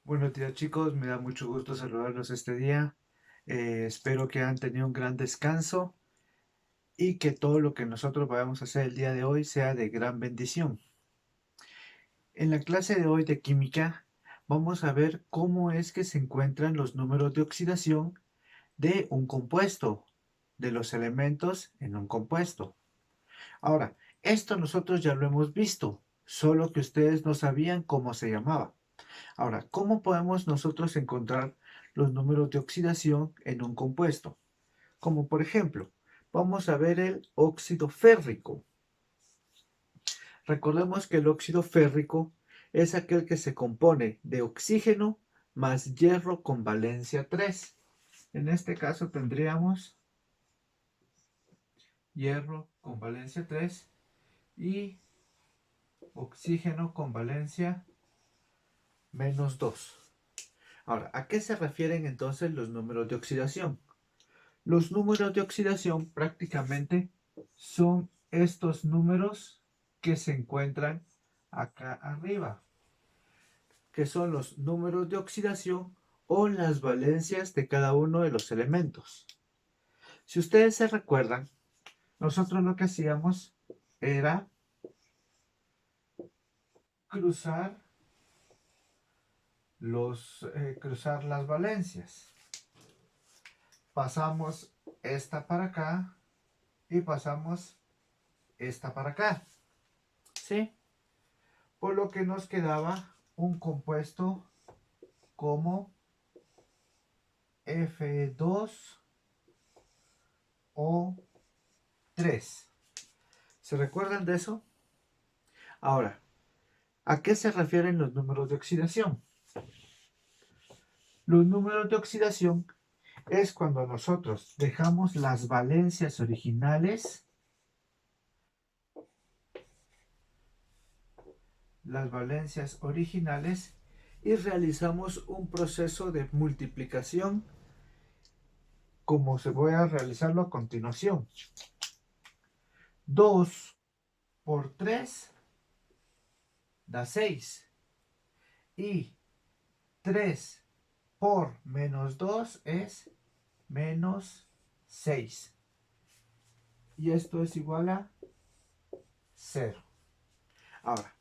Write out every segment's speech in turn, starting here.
Buenos días chicos, me da mucho gusto saludarlos este día. Espero que hayan tenido un gran descanso y que todo lo que nosotros vayamos a hacer el día de hoy sea de gran bendición. En la clase de hoy de química vamos a ver cómo es que se encuentran los números de oxidación de un compuesto, de los elementos en un compuesto. Ahora, esto nosotros ya lo hemos visto, solo que ustedes no sabían cómo se llamaba. Ahora, ¿cómo podemos nosotros encontrar los números de oxidación en un compuesto? Como por ejemplo, vamos a ver el óxido férrico. Recordemos que el óxido férrico es aquel que se compone de oxígeno más hierro con valencia 3. En este caso tendríamos hierro con valencia 3 y oxígeno con valencia -2. Ahora, ¿a qué se refieren entonces los números de oxidación? Los números de oxidación prácticamente son estos números que se encuentran acá arriba, que son los números de oxidación o las valencias de cada uno de los elementos. Si ustedes se recuerdan, nosotros lo que hacíamos era cruzar, cruzar las valencias. Pasamos esta para acá y pasamos esta para acá. ¿Sí? Por lo que nos quedaba un compuesto como F2O3. ¿Se recuerdan de eso? Ahora, ¿a qué se refieren los números de oxidación? Los números de oxidación es cuando nosotros dejamos las valencias originales y realizamos un proceso de multiplicación como se voy a realizarlo a continuación. 2 por 3 da 6 y 3 por menos 2 es menos 6 y esto es igual a 0. Ahora,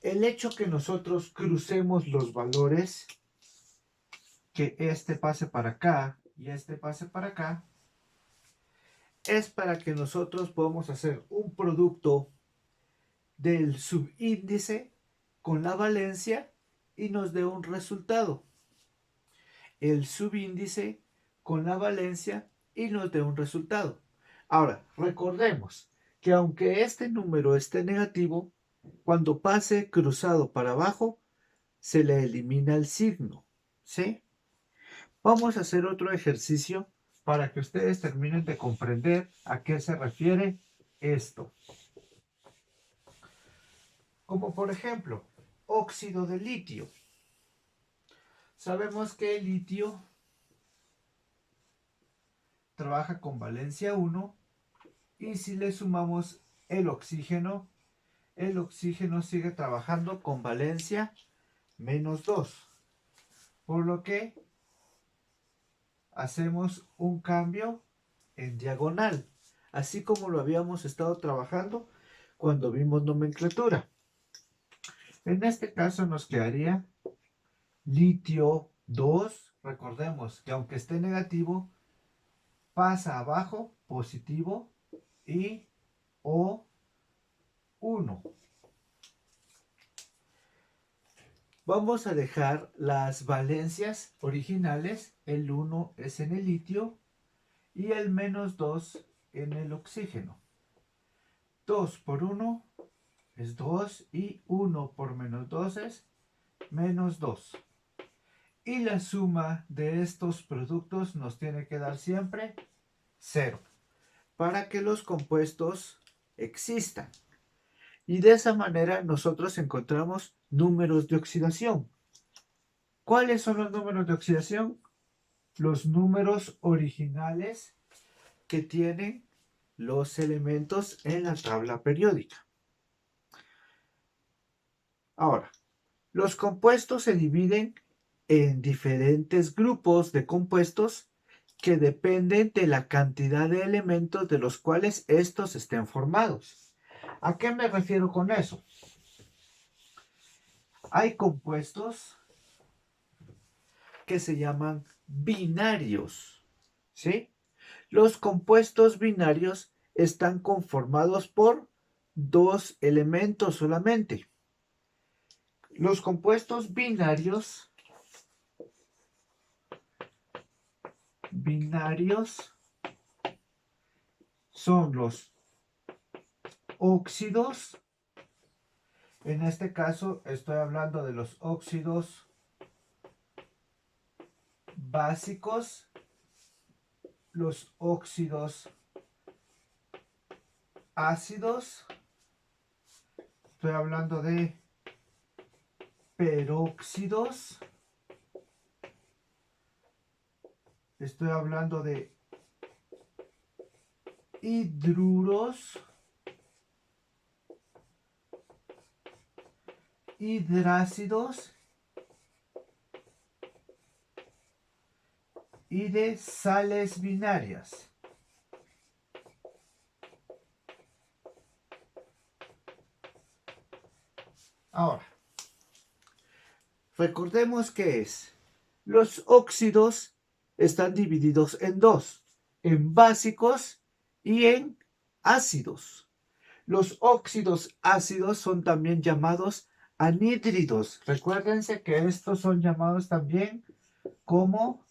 el hecho que nosotros crucemos los valores, que este pase para acá y este pase para acá, es para que nosotros podamos hacer un producto del subíndice con la valencia y nos dé un resultado. El subíndice con la valencia y nos dé un resultado. Ahora, recordemos que aunque este número esté negativo, cuando pase cruzado para abajo, se le elimina el signo. ¿Sí? Vamos a hacer otro ejercicio para que ustedes terminen de comprender a qué se refiere esto. Como por ejemplo, óxido de litio. Sabemos que el litio trabaja con valencia 1 y si le sumamos el oxígeno sigue trabajando con valencia -2. Por lo que hacemos un cambio en diagonal, así como lo habíamos estado trabajando cuando vimos nomenclatura. En este caso nos quedaría litio 2. Recordemos que aunque esté negativo, pasa abajo positivo y O1. Vamos a dejar las valencias originales, el 1 es en el litio y el -2 en el oxígeno. 2 por 1 es 2 y 1 por -2 es -2. Y la suma de estos productos nos tiene que dar siempre 0 para que los compuestos existan. Y de esa manera nosotros encontramos números de oxidación. ¿Cuáles son los números de oxidación? Los números originales que tienen los elementos en la tabla periódica. Ahora, los compuestos se dividen en diferentes grupos de compuestos que dependen de la cantidad de elementos de los cuales estos estén formados. ¿A qué me refiero con eso? Hay compuestos que se llaman binarios, ¿sí? Los compuestos binarios están conformados por dos elementos solamente. Los compuestos binarios son los óxidos. En este caso estoy hablando de los óxidos básicos, los óxidos ácidos, estoy hablando de peróxidos, estoy hablando de hidruros, hidrácidos y de sales binarias. Ahora, recordemos que los óxidos están divididos en dos, en básicos y en ácidos. Los óxidos ácidos son también llamados anhídridos. Recuérdense que estos son llamados también como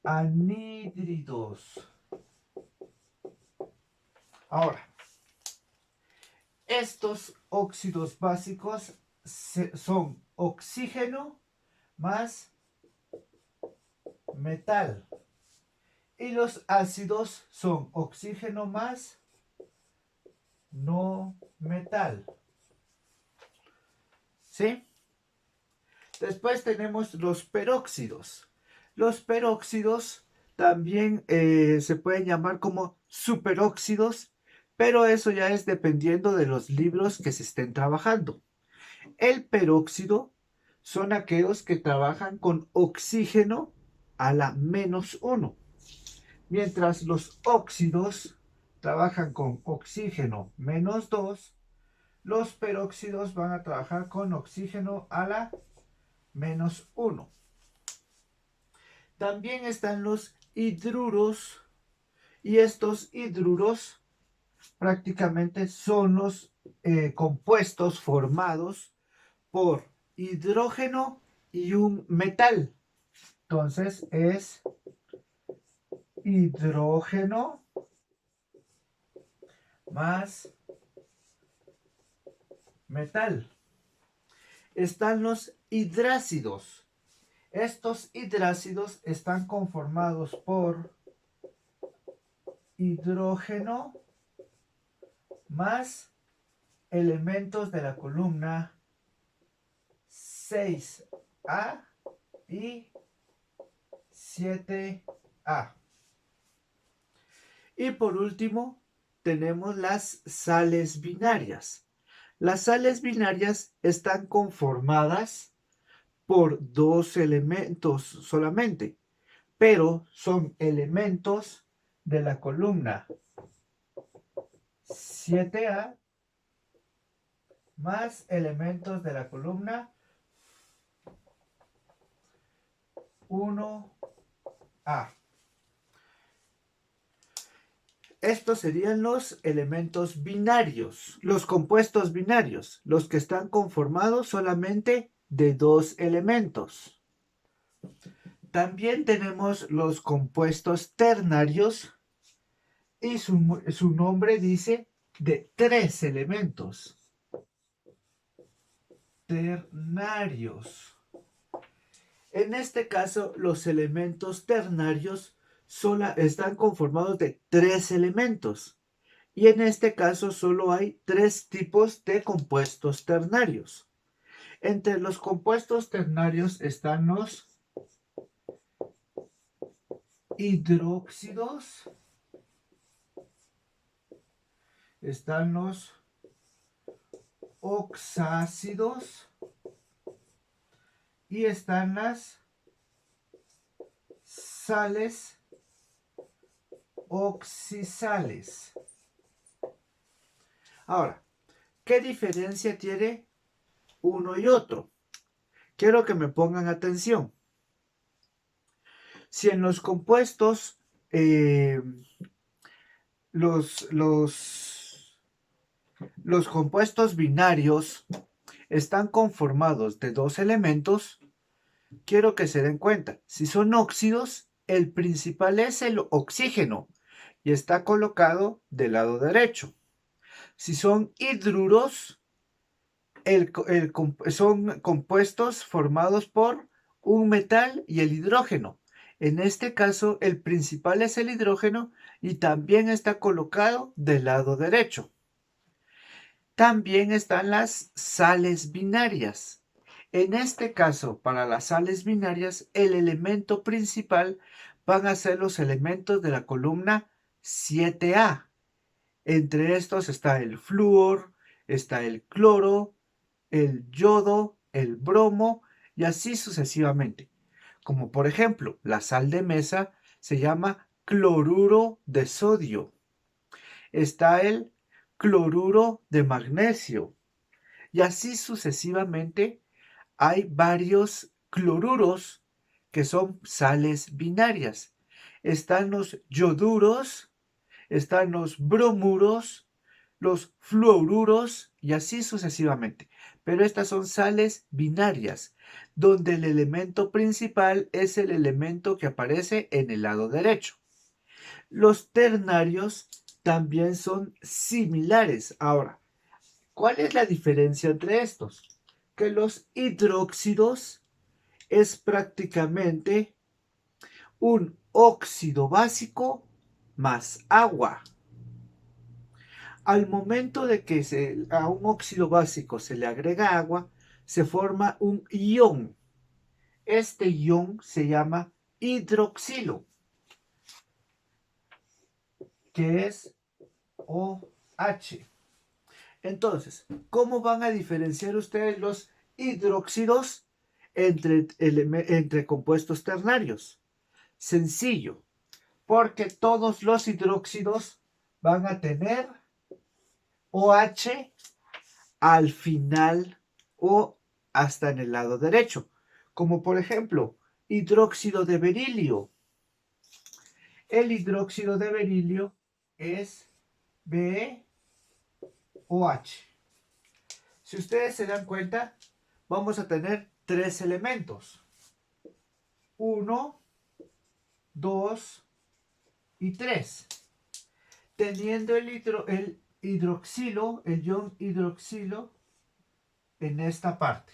anhídridos. Ahora, estos óxidos básicos son oxígeno más metal. Y los ácidos son oxígeno más no metal. ¿Sí? Después tenemos los peróxidos. Los peróxidos también se pueden llamar como superóxidos, pero eso ya es dependiendo de los libros que se estén trabajando. El peróxido son aquellos que trabajan con oxígeno a la -1, mientras los óxidos trabajan con oxígeno -2, los peróxidos van a trabajar con oxígeno a la -1. También están los hidruros, y estos hidruros prácticamente son los compuestos formados por hidrógeno y un metal. Entonces es hidrógeno más metal. Están los hidrácidos. Estos hidrácidos están conformados por hidrógeno más elementos de la columna 6A y 7A. Y por último, tenemos las sales binarias. Las sales binarias están conformadas por dos elementos solamente, pero son elementos de la columna 7A más elementos de la columna 1A. Estos serían los elementos binarios, los compuestos binarios, los que están conformados solamente de dos elementos. También tenemos los compuestos ternarios y su nombre dice de tres elementos. Ternarios. En este caso, los elementos ternarios están conformados de tres elementos. Y en este caso solo hay tres tipos de compuestos ternarios. Entre los compuestos ternarios están los hidróxidos, están los oxácidos y están las sales oxisales. Ahora, ¿qué diferencia tiene uno y otro? Quiero que me pongan atención. Si en los compuestos los compuestos binarios están conformados de dos elementos, quiero que se den cuenta. Si son óxidos, el principal es el oxígeno y está colocado del lado derecho. Si son hidruros, son compuestos formados por un metal y el hidrógeno. En este caso, el principal es el hidrógeno y también está colocado del lado derecho. También están las sales binarias. En este caso, para las sales binarias, el elemento principal van a ser los elementos de la columna 7A. Entre estos está el flúor, está el cloro, el yodo, el bromo y así sucesivamente. Como por ejemplo, la sal de mesa se llama cloruro de sodio. Está el cloruro de magnesio y así sucesivamente. Hay varios cloruros que son sales binarias. Están los yoduros, están los bromuros, los fluoruros y así sucesivamente. Pero estas son sales binarias, donde el elemento principal es el elemento que aparece en el lado derecho. Los ternarios también son similares. Ahora, ¿cuál es la diferencia entre estos? Que los hidróxidos es prácticamente un óxido básico más agua. Al momento de que a un óxido básico se le agrega agua, se forma un ion. Este ion se llama hidroxilo, que es OH. Entonces, ¿cómo van a diferenciar ustedes los hidróxidos entre compuestos ternarios? Sencillo, porque todos los hidróxidos van a tener OH al final o hasta en el lado derecho, como por ejemplo hidróxido de berilio. El hidróxido de berilio es BeOH. Si ustedes se dan cuenta, vamos a tener tres elementos: 1, 2 y 3. Teniendo el hidroxilo, el ion hidroxilo, en esta parte.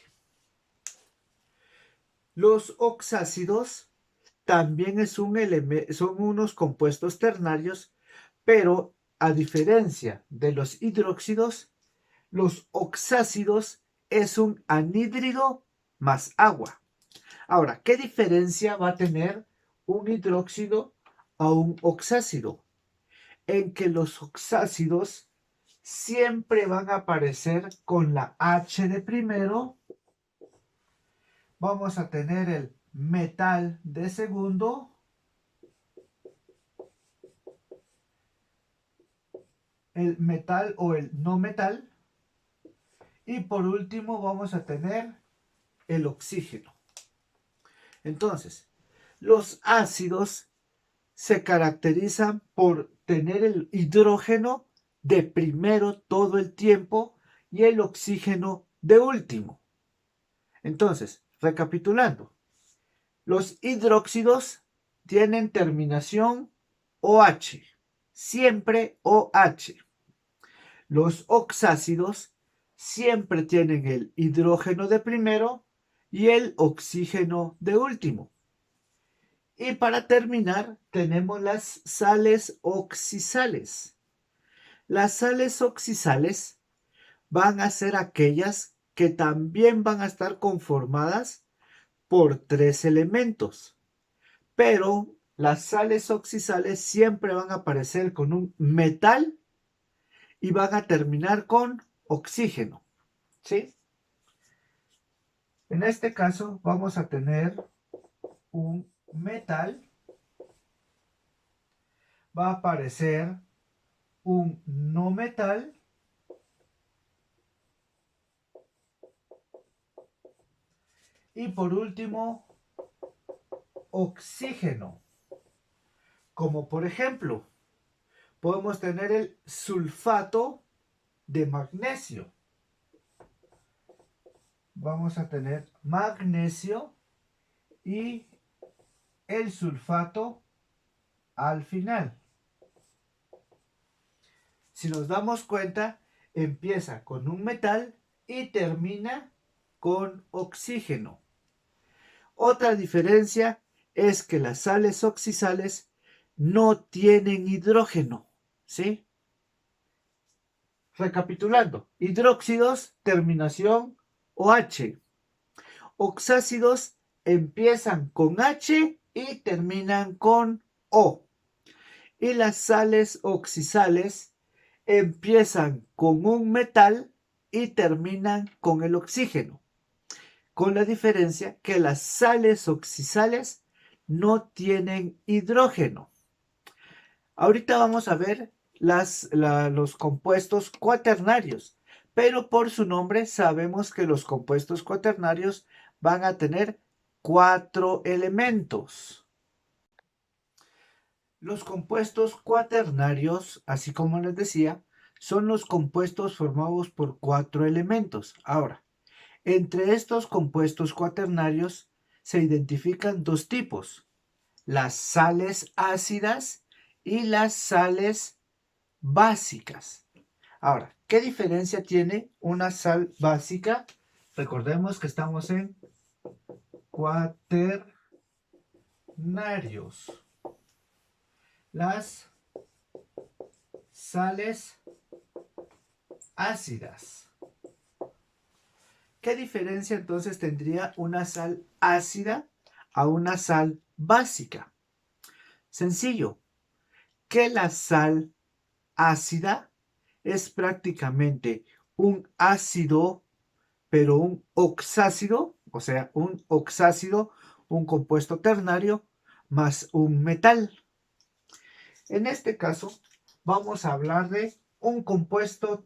Los oxácidos también son unos compuestos ternarios, pero a diferencia de los hidróxidos, los oxácidos es un anhídrido más agua. Ahora, ¿qué diferencia va a tener un hidróxido a un oxácido? En que los oxácidos siempre van a aparecer con la H de primero. Vamos a tener el metal de segundo. El metal o el no metal. Y por último vamos a tener el oxígeno. Entonces, los ácidos se caracterizan por tener el hidrógeno de primero todo el tiempo y el oxígeno de último. Entonces, recapitulando, los hidróxidos tienen terminación OH, siempre OH. Los oxácidos siempre tienen el hidrógeno de primero y el oxígeno de último. Y para terminar, tenemos las sales oxisales. Las sales oxisales van a ser aquellas que también van a estar conformadas por tres elementos. Pero las sales oxisales siempre van a aparecer con un metal y van a terminar con oxígeno. ¿Sí? En este caso vamos a tener un metal, va a aparecer un no metal y por último oxígeno. Como por ejemplo, podemos tener el sulfato de magnesio. Vamos a tener magnesio y el sulfato al final. Si nos damos cuenta, empieza con un metal y termina con oxígeno. Otra diferencia es que las sales oxidales no tienen hidrógeno, ¿sí? Recapitulando, hidróxidos, terminación OH. Oxácidos empiezan con H y terminan con O. Y las sales oxidales empiezan con un metal y terminan con el oxígeno. Con la diferencia que las sales oxidales no tienen hidrógeno. Ahorita vamos a ver los compuestos cuaternarios, pero por su nombre sabemos que los compuestos cuaternarios van a tener 4 elementos. Los compuestos cuaternarios, así como les decía, son los compuestos formados por 4 elementos. Ahora, entre estos compuestos cuaternarios se identifican dos tipos: las sales ácidas y las sales básicas. Ahora, ¿qué diferencia tiene una sal básica? Recordemos que estamos en cuaternarios. Las sales ácidas. ¿Qué diferencia entonces tendría una sal ácida a una sal básica? Sencillo, que la sal ácida es prácticamente un ácido, pero un oxácido, o sea, un oxácido, un compuesto ternario, más un metal. En este caso, vamos a hablar de un compuesto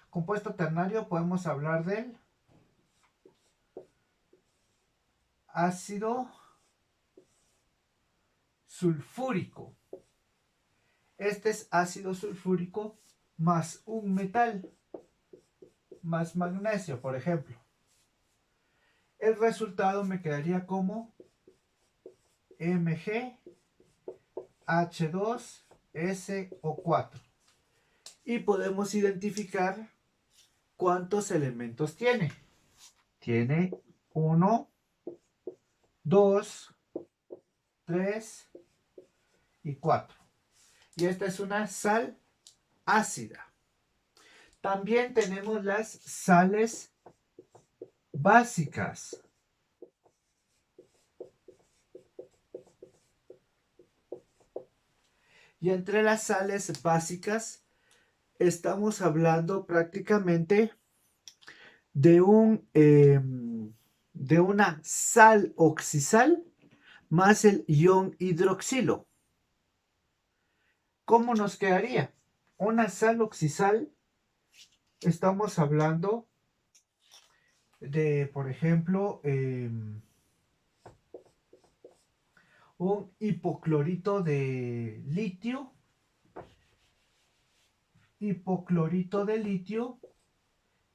compuesto ternario, podemos hablar del ácido sulfúrico. Este es ácido sulfúrico más un metal, más magnesio, por ejemplo. El resultado me quedaría como MgH2SO4. Y podemos identificar cuántos elementos tiene. Tiene 1, 2, 3 y 4. Y esta es una sal ácida. También tenemos las sales básicas. Y entre las sales básicas estamos hablando prácticamente de una sal oxidal más el ion hidroxilo. ¿Cómo nos quedaría? Una sal oxidal, estamos hablando de, por ejemplo, un hipoclorito de litio,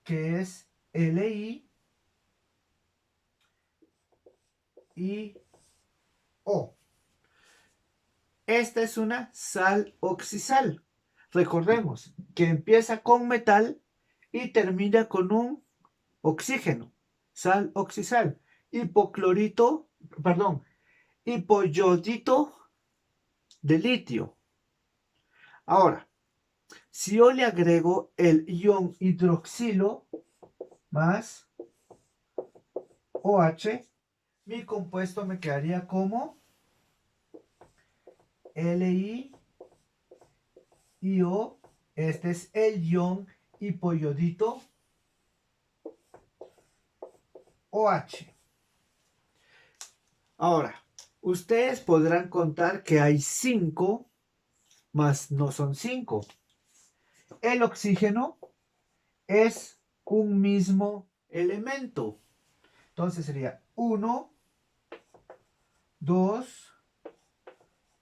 que es Li y O. Esta es una sal oxidal. Recordemos que empieza con metal y termina con un oxígeno. Sal oxidal. Hipoyodito de litio. Ahora, si yo le agrego el ion hidroxilo más OH, mi compuesto me quedaría como LiO. Este es el ion hipoyodito OH. Ahora, ustedes podrán contar que hay 5, mas no son 5. El oxígeno es un mismo elemento. Entonces sería 1, 2,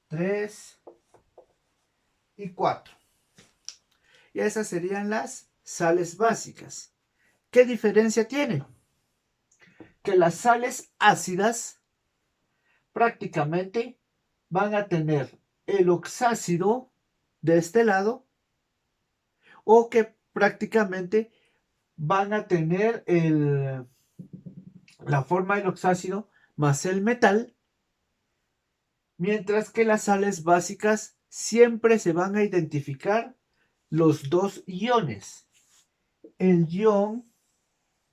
3 y 4. Y esas serían las sales básicas. ¿Qué diferencia tiene? Que las sales ácidas prácticamente van a tener el oxácido de este lado, o que prácticamente van a tener la forma del oxácido más el metal, mientras que las sales básicas siempre se van a identificar los dos iones, el ion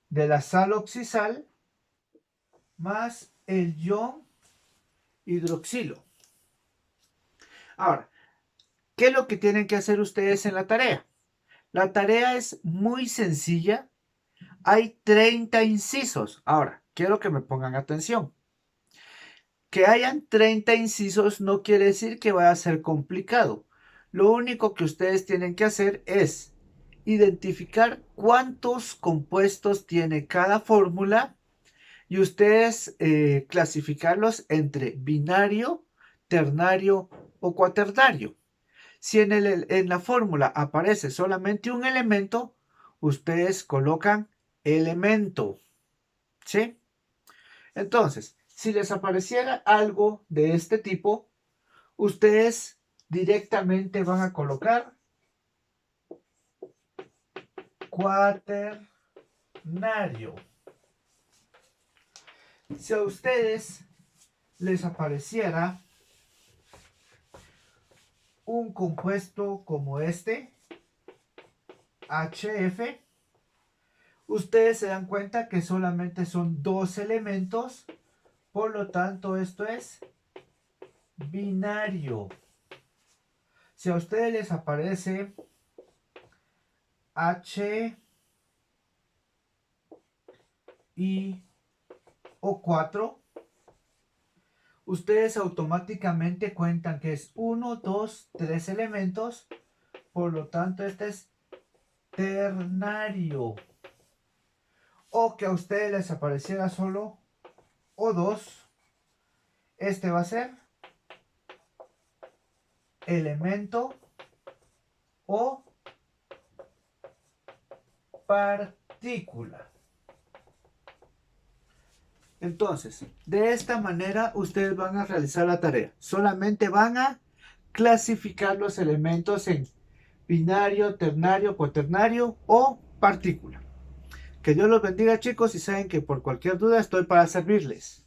de la sal oxisal más el ion hidroxilo. Ahora, ¿qué es lo que tienen que hacer ustedes en la tarea? La tarea es muy sencilla. Hay 30 incisos. Ahora, quiero que me pongan atención. Que hayan 30 incisos no quiere decir que vaya a ser complicado. Lo único que ustedes tienen que hacer es identificar cuántos compuestos tiene cada fórmula y ustedes clasificarlos entre binario, ternario o cuaternario. Si en la fórmula aparece solamente un elemento, ustedes colocan elemento, ¿sí? Entonces, si les apareciera algo de este tipo, ustedes directamente van a colocar cuaternario. Si a ustedes les apareciera un compuesto como este, HF, ustedes se dan cuenta que solamente son dos elementos, por lo tanto esto es binario. Si a ustedes les aparece H y O4, ustedes automáticamente cuentan que es 1, 2, 3 elementos, por lo tanto este es ternario. O que a ustedes les apareciera solo O2, este va a ser elemento o partícula. Entonces, de esta manera ustedes van a realizar la tarea. Solamente van a clasificar los elementos en binario, ternario, cuaternario o partícula. Que Dios los bendiga, chicos, y saben que por cualquier duda estoy para servirles.